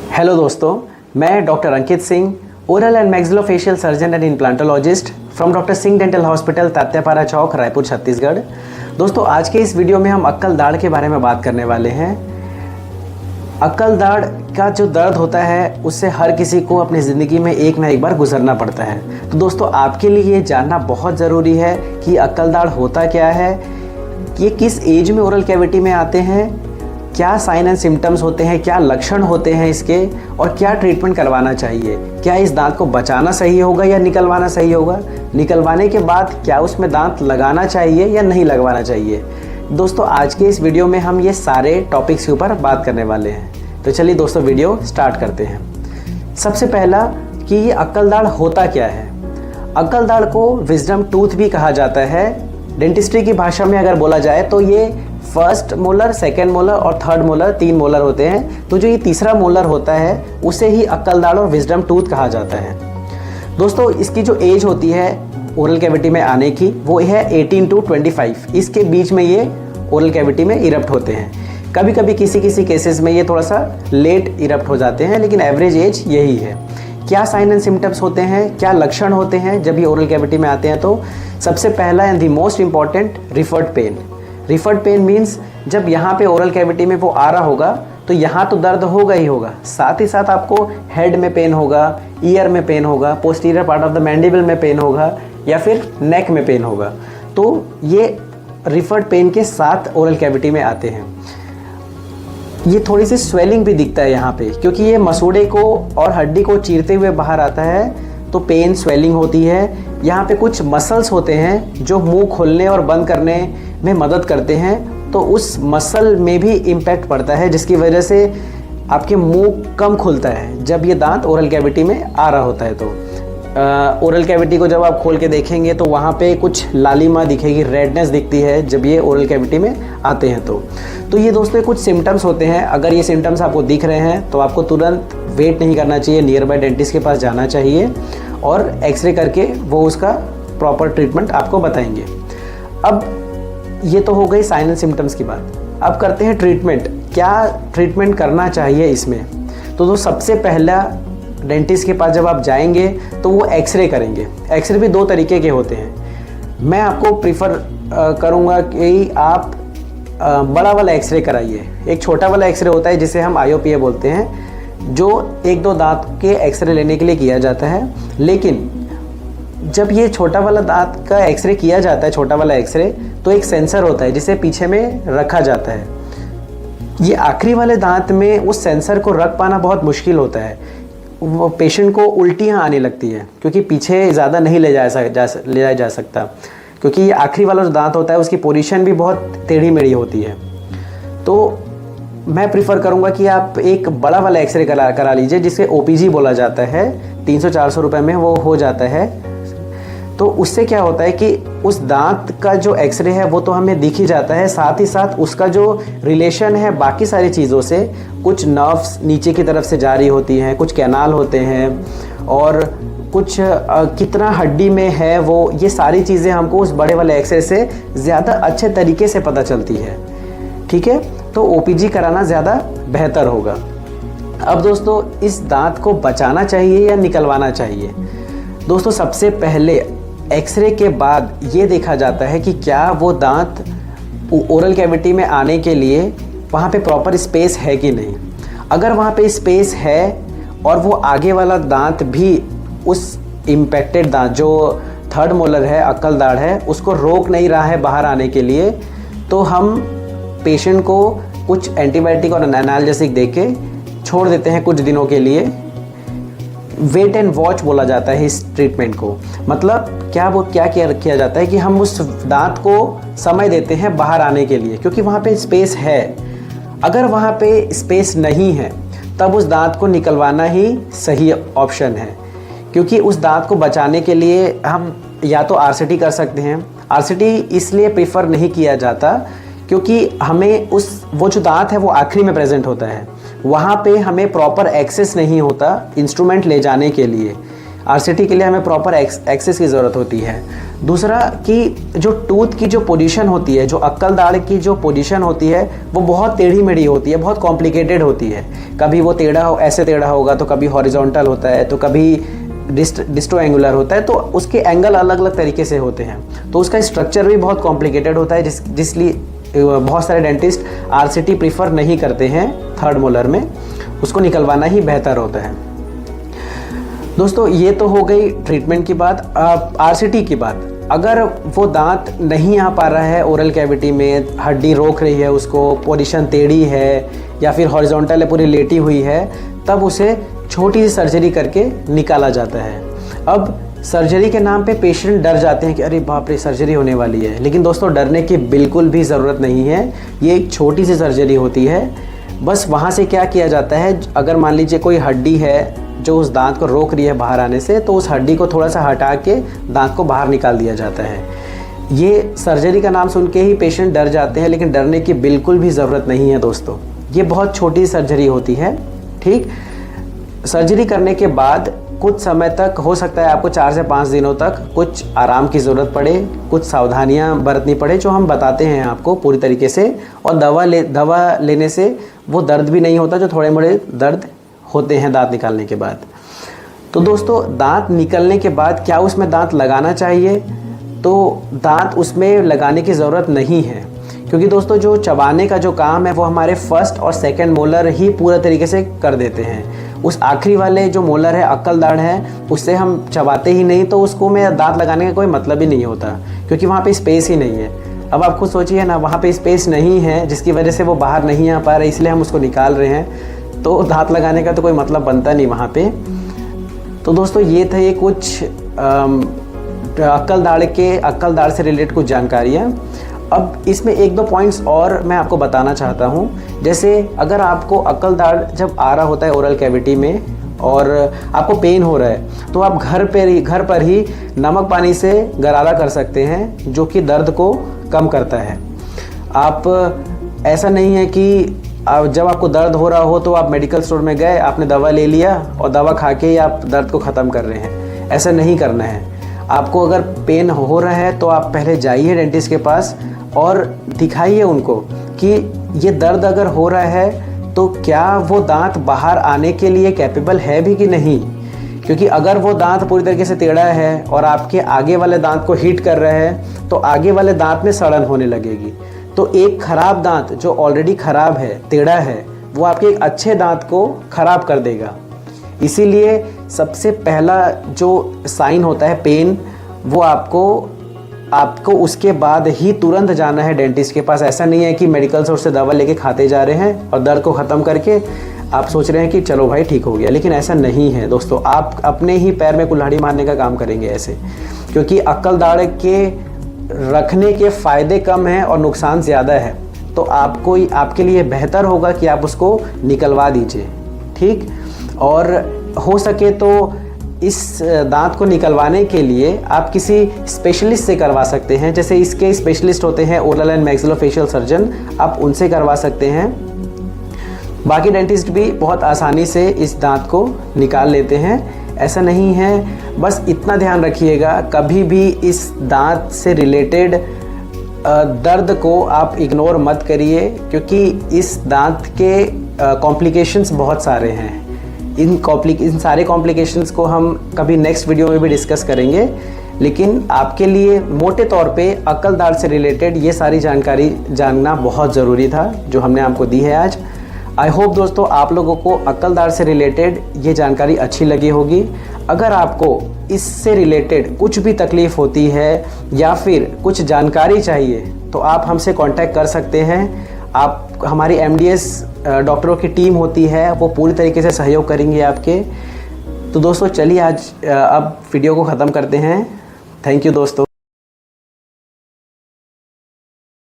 Hello दोस्तों, मैं doctor Ankit Singh, oral and maxillofacial surgeon and implantologist from doctor Singh dental hospital, Tatyapara Chowk, Raipur, Chhattisgarh. दोस्तों, आज के इस वीडियो में हम अक्कल दाढ़ के बारे में बात करने वाले हैं। अक्कल दाढ़ का जो दर्द होता है उससे हर किसी को अपनी ज़िंदगी में एक ना एक बार गुजरना पड़ता है। तो दोस्तों, आपके लिए ये जानना बहुत ज़रूरी है कि अक्कल दाढ़ होता क्या है, ये किस एज में ओरल कैविटी में आते हैं, क्या साइन एंड सिम्टम्स होते हैं, क्या लक्षण होते हैं इसके, और क्या ट्रीटमेंट करवाना चाहिए। क्या इस दांत को बचाना सही होगा या निकलवाना सही होगा, निकलवाने के बाद क्या उसमें दांत लगाना चाहिए या नहीं लगवाना चाहिए। दोस्तों, आज के इस वीडियो में हम ये सारे टॉपिक्स के ऊपर बात करने वाले हैं। तो चलिए दोस्तों, वीडियो स्टार्ट करते हैं। सबसे पहला कि ये अक्कल दाढ़ होता क्या है। अक्कल दाढ़ को विजडम टूथ भी कहा जाता है। डेंटिस्ट्री की भाषा में अगर बोला जाए तो ये फर्स्ट मोलर, सेकेंड मोलर और थर्ड मोलर, 3 मोलर होते हैं। तो जो ये तीसरा मोलर होता है उसे ही अक्कल दाढ़ और विजडम टूथ कहा जाता है। दोस्तों, इसकी जो एज होती है ओरल कैविटी में आने की वो है 18 to 25। इसके बीच में ये ओरल कैविटी में इरप्ट होते हैं। कभी कभी किसी केसेस में ये थोड़ा सा लेट इरप्ट हो जाते हैं, लेकिन एवरेज एज यही है। क्या साइन एंड सिम्टम्स होते हैं, क्या लक्षण होते हैं जब ये ओरल कैविटी में आते हैं। तो सबसे पहला and the most important, referred pain. Referred pain means जब यहाँ पे ओरल कैविटी में वो आ रहा होगा तो यहाँ तो दर्द होगा ही होगा, साथ ही साथ आपको हेड में पेन होगा, ईयर में पेन होगा, posterior part of the mandible में पेन होगा या फिर नेक में पेन होगा। तो ये रिफर्ड पेन के साथ ओरल कैविटी में आते हैं। ये थोड़ी सी स्वेलिंग भी दिखता है यहाँ पे, क्योंकि ये मसूड़े को और हड्डी को चीरते हुए बाहर आता है तो पेन, स्वेलिंग होती है। यहाँ पे कुछ मसल्स होते हैं जो मुंह खोलने और बंद करने में मदद करते हैं, तो उस मसल में भी इम्पैक्ट पड़ता है, जिसकी वजह से आपके मुंह कम खुलता है जब ये दांत ओरल कैविटी में आ रहा होता है। तो ओरल कैविटी को जब आप खोल के देखेंगे तो वहाँ पे कुछ लालिमा दिखेगी, रेडनेस दिखती है जब ये ओरल कैविटी में आते हैं। तो ये दोस्तों कुछ सिम्टम्स होते हैं। अगर ये सिम्टम्स आपको दिख रहे हैं तो आपको तुरंत वेट नहीं करना चाहिए, नियर बाय डेंटिस्ट के पास जाना चाहिए और एक्सरे करके वो उसका प्रॉपर ट्रीटमेंट आपको बताएंगे। अब ये तो हो गई साइन एंड सिम्टम्स की बात। अब करते हैं ट्रीटमेंट। क्या ट्रीटमेंट करना चाहिए इसमें। तो सबसे पहला, डेंटिस्ट के पास जब आप जाएंगे तो वो एक्सरे करेंगे। एक्सरे भी 2 तरीके के होते हैं। मैं आपको प्रीफर करूँगा कि आप बड़ा वाला एक्सरे कराइए। एक छोटा वाला एक्सरे होता है जिसे हम IOPA बोलते हैं, जो 1-2 दांत के एक्सरे लेने के लिए किया जाता है। लेकिन जब ये छोटा वाला दांत का एक्सरे किया जाता है, छोटा वाला एक्सरे, तो एक सेंसर होता है जिसे पीछे में रखा जाता है। ये आखिरी वाले दांत में उस सेंसर को रख पाना बहुत मुश्किल होता है। वो पेशेंट को उल्टियाँ आने लगती है, क्योंकि पीछे ज़्यादा नहीं ले जाया जा सकता, क्योंकि ये आखिरी वाला जो दांत होता है उसकी पोजीशन भी बहुत टेढ़ी मेढ़ी होती है। तो मैं प्रीफर करूँगा कि आप एक बड़ा वाला एक्सरे करा लीजिए, जिसे OPG बोला जाता है। 300-400 रुपये में वो हो जाता है। तो उससे क्या होता है कि उस दांत का जो एक्सरे है वो तो हमें दिख ही जाता है, साथ ही साथ उसका जो रिलेशन है बाकी सारी चीज़ों से, कुछ नर्व्स नीचे की तरफ से जारी होती हैं, कुछ कैनाल होते हैं, और कुछ कितना हड्डी में है वो, ये सारी चीज़ें हमको उस बड़े वाले एक्सरे से ज़्यादा अच्छे तरीके से पता चलती है। ठीक है, तो OPG कराना ज़्यादा बेहतर होगा। अब दोस्तों, इस दांत को बचाना चाहिए या निकलवाना चाहिए। दोस्तों, सबसे पहले एक्सरे के बाद ये देखा जाता है कि क्या वो दांत ओरल कैविटी में आने के लिए वहाँ पे प्रॉपर स्पेस है कि नहीं। अगर वहाँ पे स्पेस है और वो आगे वाला दांत भी उस इम्पैक्टेड दांत, जो थर्ड मोलर है, अक्कल दाढ़ है, उसको रोक नहीं रहा है बाहर आने के लिए, तो हम पेशेंट को कुछ एंटीबायोटिक और एनाल्जेसिक दे के छोड़ देते हैं कुछ दिनों के लिए। वेट एंड वॉच बोला जाता है इस ट्रीटमेंट को। मतलब क्या किया जाता है कि हम उस दांत को समय देते हैं बाहर आने के लिए, क्योंकि वहाँ पे स्पेस है। अगर वहाँ पे स्पेस नहीं है तब उस दांत को निकलवाना ही सही ऑप्शन है, क्योंकि उस दांत को बचाने के लिए हम या तो RCT कर सकते हैं। RCT इसलिए प्रीफर नहीं किया जाता क्योंकि हमें वो जो दांत है वो आखिरी में प्रेजेंट होता है, वहाँ पे हमें प्रॉपर एक्सेस नहीं होता इंस्ट्रूमेंट ले जाने के लिए। RCT के लिए हमें प्रॉपर एक्सेस की ज़रूरत होती है। दूसरा कि जो टूथ की जो पोजीशन होती है, जो अक्कल दाढ़ की जो पोजीशन होती है वो बहुत टेढ़ी मेढ़ी होती है, बहुत कॉम्प्लिकेटेड होती है। कभी वो टेढ़ा हो, ऐसे टेढ़ा होगा, तो कभी हॉरिजॉन्टल होता है, तो कभी डिस्टो एंगुलर होता है, तो उसके एंगल अलग अलग तरीके से होते हैं। तो उसका स्ट्रक्चर भी बहुत कॉम्प्लिकेटेड होता है, जिसलिए बहुत सारे डेंटिस्ट आरसीटी प्रीफर नहीं करते हैं थर्ड मोलर में, उसको निकलवाना ही बेहतर होता है। दोस्तों ये तो हो गई ट्रीटमेंट की बात। आरसीटी की बात, अगर वो दांत नहीं आ पा रहा है ओरल कैविटी में, हड्डी रोक रही है उसको, पोजीशन टेढ़ी है या फिर हॉरिजॉन्टल है, पूरी लेटी हुई है, तब उसे छोटी सी सर्जरी करके निकाला जाता है। अब सर्जरी के नाम पे पेशेंट डर जाते हैं कि अरे बाप रे सर्जरी होने वाली है, लेकिन दोस्तों डरने की बिल्कुल भी ज़रूरत नहीं है। ये एक छोटी सी सर्जरी होती है। बस वहाँ से क्या किया जाता है, अगर मान लीजिए कोई हड्डी है जो उस दांत को रोक रही है बाहर आने से, तो उस हड्डी को थोड़ा सा हटा के दांत को बाहर निकाल दिया जाता है। ये सर्जरी का नाम सुन के ही पेशेंट डर जाते हैं, लेकिन डरने की बिल्कुल भी ज़रूरत नहीं है दोस्तों। ये बहुत छोटी सर्जरी होती है। ठीक, सर्जरी करने के बाद कुछ समय तक, हो सकता है आपको 4 से 5 दिनों तक कुछ आराम की ज़रूरत पड़े, कुछ सावधानियां बरतनी पड़े, जो हम बताते हैं आपको पूरी तरीके से। और दवा लेने से वो दर्द भी नहीं होता जो थोड़े मोड़े दर्द होते हैं दांत निकालने के बाद। तो दोस्तों दांत निकलने के बाद क्या उसमें दांत लगाना चाहिए? तो दांत उसमें लगाने की ज़रूरत नहीं है, क्योंकि दोस्तों जो चबाने का जो काम है वो हमारे फर्स्ट और सेकंड मोलर ही पूरा तरीके से कर देते हैं। उस आखिरी वाले जो मोलर है, अक्कल दाढ़ है, उससे हम चबाते ही नहीं, तो उसको में दांत लगाने का कोई मतलब ही नहीं होता, क्योंकि वहाँ पे स्पेस ही नहीं है। अब आप खुद सोचिए ना, वहाँ पे स्पेस नहीं है जिसकी वजह से वो बाहर नहीं आ पा रहा है, इसलिए हम उसको निकाल रहे हैं, तो दांत लगाने का तो कोई मतलब बनता नहीं वहाँ पे। तो दोस्तों ये थे कुछ अक्कल दाढ़ से रिलेटेड कुछ जानकारियाँ। अब इसमें 1-2 पॉइंट्स और मैं आपको बताना चाहता हूँ। जैसे अगर आपको अक्कल दाढ़ जब आ रहा होता है ओरल कैविटी में और आपको पेन हो रहा है, तो आप घर पर ही नमक पानी से गरारा कर सकते हैं, जो कि दर्द को कम करता है। आप ऐसा नहीं है कि जब आपको दर्द हो रहा हो तो आप मेडिकल स्टोर में गए, आपने दवा ले लिया और दवा खा के ही आप दर्द को ख़त्म कर रहे हैं। ऐसा नहीं करना है। आपको अगर पेन हो रहा है तो आप पहले जाइए डेंटिस्ट के पास और दिखाइए उनको कि ये दर्द अगर हो रहा है तो क्या वो दांत बाहर आने के लिए कैपेबल है भी कि नहीं। क्योंकि अगर वो दांत पूरी तरीके से टेढ़ा है और आपके आगे वाले दांत को हिट कर रहा है, तो आगे वाले दांत में सड़न होने लगेगी। तो एक खराब दांत जो ऑलरेडी खराब है, टेढ़ा है, वो आपके एक अच्छे दांत को खराब कर देगा। इसीलिए सबसे पहला जो साइन होता है पेन, वो आपको उसके बाद ही तुरंत जाना है डेंटिस्ट के पास। ऐसा नहीं है कि मेडिकल स्टोर से दवा लेके खाते जा रहे हैं और दर्द को ख़त्म करके आप सोच रहे हैं कि चलो भाई ठीक हो गया, लेकिन ऐसा नहीं है दोस्तों। आप अपने ही पैर में कुल्हाड़ी मारने का काम करेंगे ऐसे, क्योंकि अक्कल दाढ़ के रखने के फ़ायदे कम हैं और नुकसान ज़्यादा है। तो आपके लिए बेहतर होगा कि आप उसको निकलवा दीजिए। ठीक, और हो सके तो इस दांत को निकलवाने के लिए आप किसी स्पेशलिस्ट से करवा सकते हैं। जैसे इसके स्पेशलिस्ट होते हैं ओरल एंड मैक्सिलोफेशियल सर्जन, आप उनसे करवा सकते हैं। बाकी डेंटिस्ट भी बहुत आसानी से इस दांत को निकाल लेते हैं, ऐसा नहीं है। बस इतना ध्यान रखिएगा, कभी भी इस दांत से रिलेटेड दर्द को आप इग्नोर मत करिए, क्योंकि इस दांत के कॉम्प्लिकेशंस बहुत सारे हैं। इन सारे कॉम्प्लिकेशंस को हम कभी नेक्स्ट वीडियो में भी डिस्कस करेंगे, लेकिन आपके लिए मोटे तौर पे अक्कल दाढ़ से रिलेटेड ये सारी जानकारी जानना बहुत ज़रूरी था, जो हमने आपको दी है आज। आई होप दोस्तों आप लोगों को अक्कल दाढ़ से रिलेटेड ये जानकारी अच्छी लगी होगी। अगर आपको इससे रिलेटेड कुछ भी तकलीफ़ होती है या फिर कुछ जानकारी चाहिए, तो आप हमसे कांटेक्ट कर सकते हैं। आप हमारी MDS डॉक्टरों की टीम होती है, वो पूरी तरीके से सहयोग करेंगे आपके। तो दोस्तों चलिए आज अब वीडियो को ख़त्म करते हैं। थैंक यू दोस्तों।